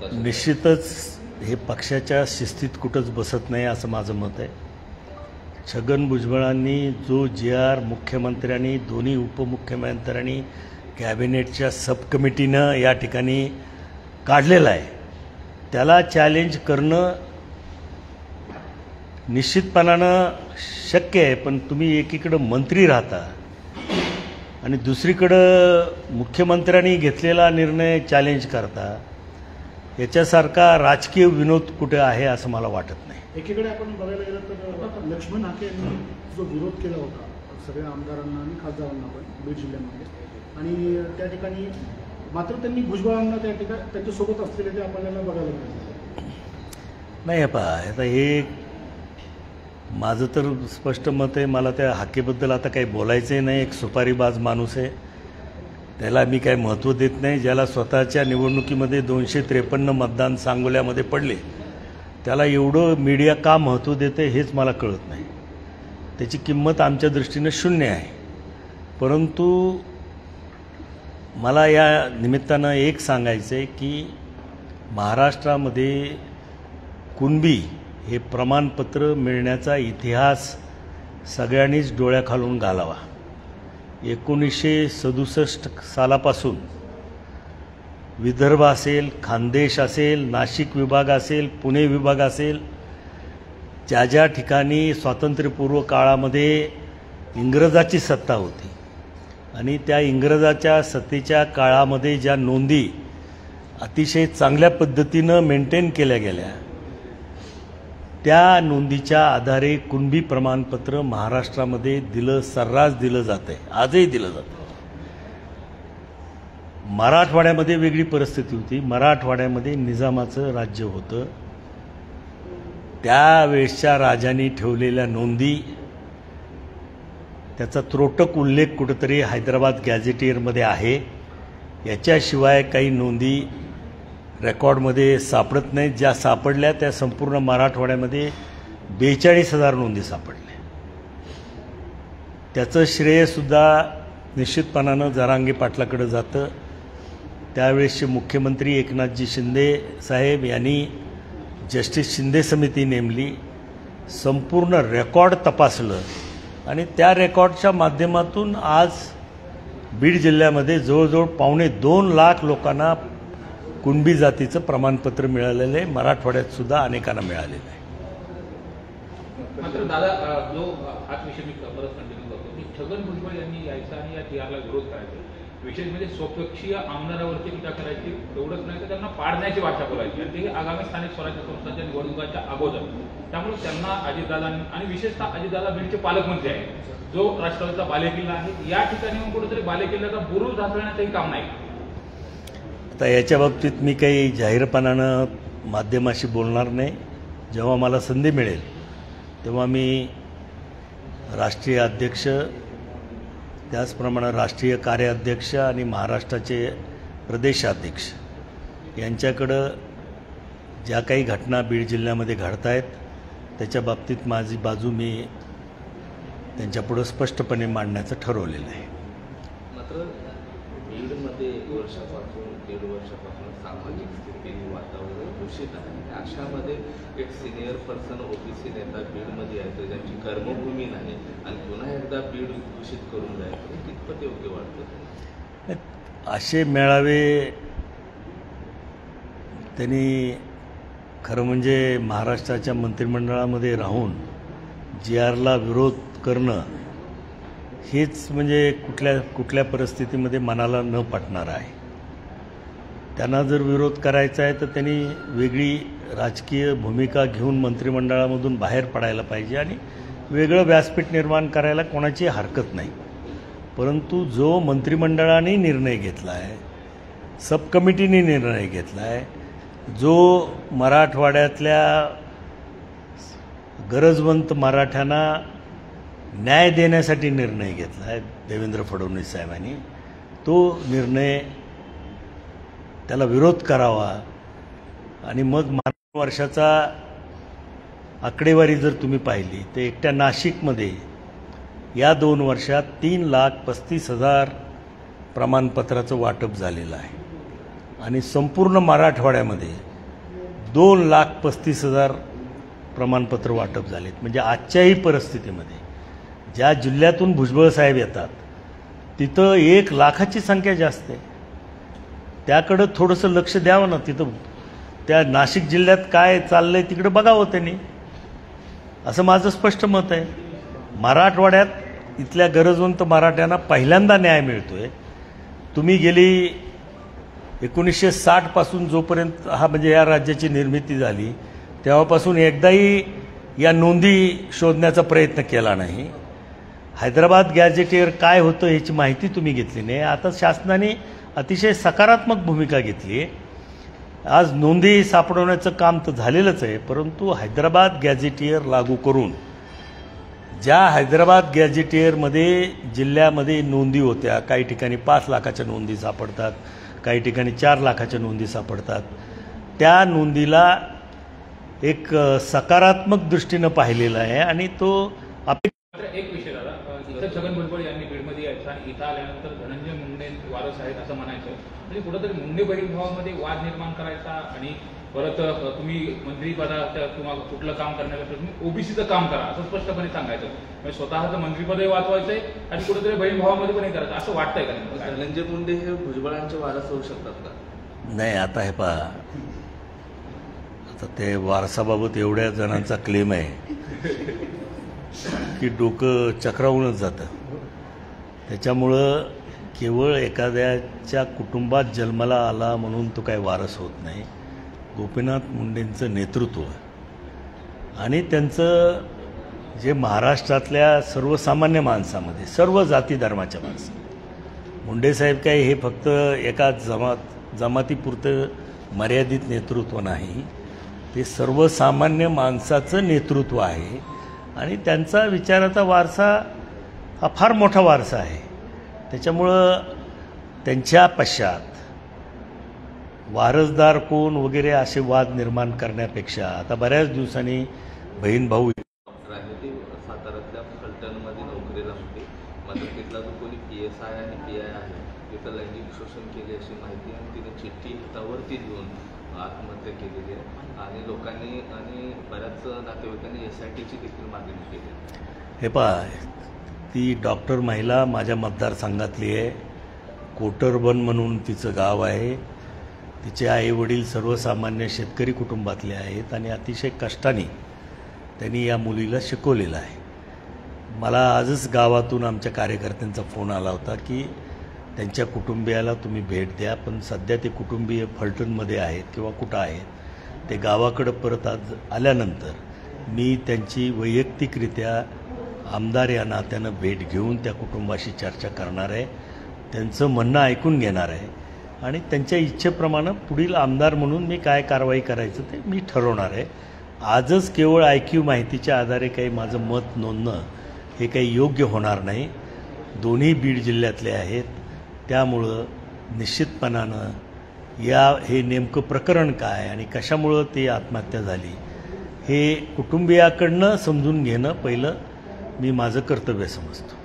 होता? निश्चितच हे पक्षाच्या शिस्तीत कुठंच बसत नाही असं माझं मत आहे. छगन भुजबळांनी जो जी.आर. मुख्यमंत्र्यांनी, दोन्ही उपमुख्यमंत्र्यांनी, कॅबिनेटच्या सब कमिटीनं या ठिकाणी काढलेला आहे, त्याला चॅलेंज करणं निश्चितपणानं शक्य आहे. पण तुम्ही एकीकडं मंत्री राहता आणि दुसरीकडं मुख्यमंत्र्यांनी घेतलेला निर्णय चॅलेंज करता, याच्यासारखा राजकीय विनोद कुठे आहे असं मला वाटत नाही. एकीकडे आपण बघायला गेलं तर लक्ष्मण हाके यांनी जो विरोध केला होता सगळ्या आमदारांना आणि खासदारांना पण बीड जिल्ह्यामध्ये, आणि त्या ठिकाणी मात्र त्यांनी भुजबळांना त्या ठिकाणी त्यांच्यासोबत असलेले ते आपल्याला बघायला मिळाले नाही. आता हे माझं तर स्पष्ट मत आहे. मला त्या हाकेबद्दल आता काही बोलायचंही नाही. एक सुपारीबाज माणूस आहे, त्याला मी काही महत्त्व देत नाही. ज्याला स्वतःच्या निवडणुकीमध्ये 253 मतदान सांगोल्यामध्ये पडले, त्याला एवढं मीडिया का महत्त्व देते हेच मला कळत नाही. त्याची किंमत आमच्या दृष्टीनं शून्य आहे. परंतु मला या निमित्तानं एक सांगायचं आहे की महाराष्ट्रामध्ये कुणबी हे प्रमाणपत्र मिळण्याचा इतिहास सगळ्यांनीच डोळ्याखालून घालावा. 1967 सालापासून विदर्भ असेल, खानदेश असेल, नाशिक विभाग असेल, पुणे विभाग असेल, ज्या ज्या ठिकाणी स्वातंत्र्यपूर्व काळामध्ये इंग्रजाची सत्ता होती आणि त्या इंग्रजाच्या सत्तेच्या काळामध्ये ज्या नोंदी अतिशय चांगल्या पद्धतीनं मेंटेन केल्या गेल्या, त्या नोंदीच्या आधारे कुणबी प्रमाणपत्र महाराष्ट्रामध्ये सर्रास दिलं जातं आहे, आजही दिलं जातं. मराठवाड्यामध्ये वेगळी परिस्थिती होती. मराठवाड्यामध्ये निजामाचं राज्य होतं. त्यावेळेसच्या राजांनी ठेवलेल्या नोंदी, त्याचा त्रोटक उल्लेख कुठंतरी हैदराबाद गॅझेटियरमध्ये आहे. याच्याशिवाय काही नोंदी रेकॉर्डमध्ये सापडत नाहीत. ज्या सापडल्या त्या संपूर्ण मराठवाड्यामध्ये 42,000 नोंदी सापडल्या. त्याचं श्रेयसुद्धा निश्चितपणानं जरांगे पाटलाकडे जातं. त्यावेळेसचे मुख्यमंत्री एकनाथजी शिंदे साहेब यांनी जस्टिस शिंदे समिती नेमली, संपूर्ण रेकॉर्ड तपासलं आणि त्या रेकॉर्डच्या माध्यमातून आज बीड जिल्ह्यामध्ये जवळजवळ 2.25 लाख लोकांना कुणबी जातीचं प्रमाणपत्र मिळालेलं आहे. मराठवाड्यात सुद्धा अनेकांना मिळालेलं आहे. मात्र दादा, जो हाच विषय मी परत कंटिन्यू करतो की छगन भुजबळ यांनी यायचा आणि या जी.आरला विरोध करायचा, विशेष म्हणजे स्वपक्षीय आमदारावरती टीका करायची, एवढंच नाही तर त्यांना पाडण्याची भाषा बोलायची, आणि ते आगामी स्थानिक स्वराज्य संस्थांच्या निवडणुकांच्या अगोदर. त्यामुळे त्यांना अजितदादांनी, आणि विशेषतः अजितदादा बीडचे पालकमंत्री आहेत, जो राष्ट्रवादीचा बालेकिल्ला आहे, या ठिकाणी कुठेतरी बालेकिल्ल्याचा बुरुज ढासळण्याचंही काम नाही. आता याच्या बाबतीत मी काही जाहीरपणानं माध्यमाशी बोलणार नाही. जेव्हा मला संधी मिळेल तेव्हा मी राष्ट्रीय अध्यक्ष, त्याचप्रमाणे राष्ट्रीय कार्याध्यक्ष आणि महाराष्ट्राचे प्रदेशाध्यक्ष यांच्याकडं ज्या काही घटना बीड जिल्ह्यामध्ये घडत आहेत त्याच्या बाबतीत माझी बाजू मी त्यांच्यापुढं स्पष्टपणे मांडण्याचं ठरवलेलं आहे. मात्र बीडमध्ये 1 वर्षापासून 1.5 वर्षापासून सामाजिक स्थिती वातावरण दूषित आहे. अशामध्ये एक सिनियर पर्सन ओबीसी नेता बीडमध्ये यायचं, ज्यांची कर्मभूमी नाही, आणि पुन्हा एकदा बीड दूषित करून जायचं, हे कितपत योग्य वाटतं? असे मेळावे त्यांनी खरं म्हणजे महाराष्ट्राच्या मंत्रिमंडळामध्ये राहून जी.आरला विरोध करणं हेच म्हणजे कुठल्या परिस्थितीमध्ये मनाला न पटणार आहे. त्यांना जर विरोध करायचा आहे तर त्यांनी वेगळी राजकीय भूमिका घेऊन मंत्रिमंडळामधून बाहेर पडायला पाहिजे आणि वेगळं व्यासपीठ निर्माण करायला कोणाची हरकत नाही. परंतु जो मंत्रिमंडळाने निर्णय घेतला आहे, सब कमिटीने निर्णय घेतला आहे, जो मराठवाड्यातल्या गरजवंत मराठ्यांना न्याय देण्यासाठी निर्णय घेतला आहे देवेंद्र फडणवीस साहेबांनी, तो निर्णय त्याला विरोध करावा. आणि मग मागील वर्षाचा आकडेवारी जर तुम्ही पाहिली तर एकट्या नाशिकमध्ये या 2 वर्षात 3,35,000 प्रमाणपत्राचं वाटप झालेलं आहे आणि संपूर्ण मराठवाड्यामध्ये 2,35,000 प्रमाणपत्र वाटप झालेत. म्हणजे आजच्याही परिस्थितीमध्ये ज्या जिल्ह्यातून भुजबळ साहेब येतात तिथं 1,00,000ची संख्या जास्त आहे. त्याकडं थोडंसं लक्ष द्यावं ना. तिथं त्या नाशिक जिल्ह्यात काय चाललंय तिकडं बघावं त्यांनी, असं माझं स्पष्ट मत आहे. मराठवाड्यात इथल्या गरजवंत मराठ्यांना पहिल्यांदा न्याय मिळतोय. तुम्ही गेली 1960 पासून जोपर्यंत म्हणजे या राज्याची निर्मिती झाली तेव्हापासून एकदाही या नोंदी शोधण्याचा प्रयत्न केला नाही. हैदराबाद गॅझेटियर काय होतं ह्याची माहिती तुम्ही घेतली नाही. आता शासनाने अतिशय सकारात्मक भूमिका घेतली आहे. आज नोंदी सापडवण्याचं काम तर झालेलंच आहे, परंतु हैदराबाद गॅझेटियर लागू करून ज्या हैदराबाद गॅझेटियरमध्ये जिल्ह्यामध्ये नोंदी होत्या, काही ठिकाणी 5 लाखाच्या नोंदी सापडतात, काही ठिकाणी 4 लाखाच्या नोंदी सापडतात, त्या नोंदीला एक सकारात्मक दृष्टीनं पाहिलेला आहे आणि तो एक विषय दादा, इथं छगन भुजबळ यांनी बीडमध्ये यायचं आणि इथं आल्यानंतर धनंजय मुंडे वारस आहेत असं म्हणायचं. म्हणजे कुठंतरी मुंडे बहीण भावामध्ये वाद निर्माण करायचा आणि परत तुम्ही मंत्रीपदाचं किंवा कुठलं काम करण्यापेक्षा तुम्ही ओबीसीचं काम करा असं स्पष्टपणे सांगायचं. म्हणजे स्वतःचं मंत्रीपदही वाचवायचंय आणि कुठेतरी बहीण भावामध्ये पण हे करायचं असं वाटतंय का? धनंजय मुंडे हे भुजबळांचे वारस होऊ शकतात का? नाही. आता हे पहा, आता ते वारसाबाबत एवढ्या जणांचा क्लेम आहे की डोकं चक्रावूनच जातं. त्याच्यामुळं केवळ एखाद्याच्या कुटुंबात जन्माला आला म्हणून तो काही वारस होत नाही. गोपीनाथ मुंडेंचं नेतृत्व आणि त्यांचं जे महाराष्ट्रातल्या सर्वसामान्य माणसामध्ये सर्व जाती धर्माच्या माणसं, मुंडेसाहेब काही हे फक्त एका जमातीपुरतं मर्यादित नेतृत्व नाही, ते सर्वसामान्य माणसाचं नेतृत्व आहे आणि त्यांचा विचाराचा वारसा हा फार मोठा वारसा आहे. त्याच्यामुळं त्यांच्या पश्चात वारसदार कोण वगैरे असे वाद निर्माण करण्यापेक्षा आता बऱ्याच दिवसांनी बहीण भाऊ ती साताऱ्यातल्या फलटणमध्ये नोकरीला होती. मात्र तिथला जो कोणी PSI आणि PI आहे तिथं लैंगिक शोषण केले अशी माहिती आणि तिने चिठ्ठी हातावरती देऊन आत्महत्या केलेली आहे आणि लोकांनी आणि बऱ्याच नातेवाईकांनी SITची देखील मागणी केली. हे पहा, ती डॉक्टर महिला माझ्या मतदारसंघातली आहे. कोटरबन म्हणून तिचं गाव आहे. तिचे आईवडील सर्वसामान्य शेतकरी कुटुंबातले आहेत आणि अतिशय कष्टाने त्यांनी या मुलीला शिकवलेलं आहे. मला आजच गावातून आमच्या कार्यकर्त्यांचा फोन आला होता की त्यांच्या कुटुंबियाला तुम्ही भेट द्या, पण सध्या ते कुटुंबीय फलटणमध्ये आहेत किंवा कुठं आहेत, ते गावाकडं परत आज आल्यानंतर मी त्यांची वैयक्तिकरित्या आमदार या नात्यानं भेट घेऊन त्या कुटुंबाशी चर्चा करणार आहे, त्यांचं म्हणणं ऐकून घेणार आहे आणि त्यांच्या इच्छेप्रमाणे पुढील आमदार म्हणून मी काय कारवाई करायचं ते मी ठरवणार आहे. आजच केवळ IQ माहितीच्या आधारे काही माझं मत नोंदणं हे काही योग्य होणार नाही. दोन्ही बीड जिल्ह्यातले आहेत, त्यामुळं निश्चितपणानं हे नेमकं प्रकरण काय आणि कशामुळं ती आत्महत्या झाली हे कुटुंबियाकडनं समजून घेणं पहिलं मी माझं कर्तव्य समजतो.